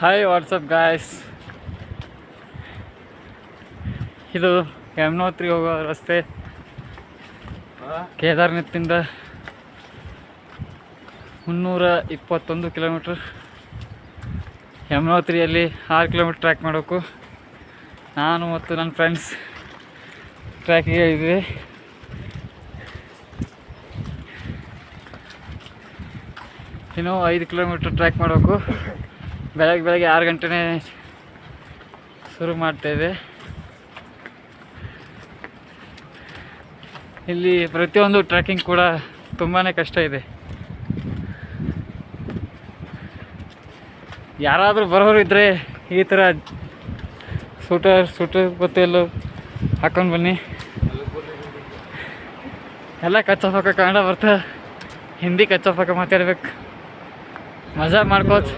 Hi WhatsApp guys, ಇದು ಯಮುನೋತ್ರಿ ಹೋಗೋ ರಸ್ತೆ. ಕೇದಾರ್ನಾಥ್ನಿಂದ 321 ಕಿಲೋಮೀಟ್ರ್. ಯಮುನೋತ್ರಿಯಲ್ಲಿ 6 ಕಿಲೋಮೀಟ್ರ್ ಟ್ರ್ಯಾಕ್ ಮಾಡಬೇಕು. ನಾನು ಮತ್ತು ನನ್ನ ಫ್ರೆಂಡ್ಸ್ ಟ್ರ್ಯಾಕಿಗೆ ಇದ್ವಿ. ಇನ್ನೂ 5 ಕಿಲೋಮೀಟ್ರ್ ಟ್ರ್ಯಾಕ್ ಮಾಡಬೇಕು. ಬೆಳಗ್ಗೆ 6 ಗಂಟೆನೇ ಶುರು ಮಾಡ್ತೇವೆ. ಇಲ್ಲಿ ಪ್ರತಿಯೊಂದು ಟ್ರೆಕ್ಕಿಂಗ್ ಕೂಡ ತುಂಬಾ ಕಷ್ಟ ಇದೆ. ಯಾರಾದರೂ ಬರೋರು ಇದ್ದರೆ ಈ ಥರ ಸೂಟರ್ ಗೊತ್ತೆಲ್ಲೋ ಹಾಕೊಂಡು ಬನ್ನಿ. ಎಲ್ಲ ಕಚ್ಚಾ ಪಕ್ಕ ಕನ್ನಡ ಬರ್ತಾ, ಹಿಂದಿ ಕಚ್ಚಾ ಪಕ್ಕ ಮಾತಾಡ್ಬೇಕು. ಮಜಾ ಮಾಡ್ಕೋತ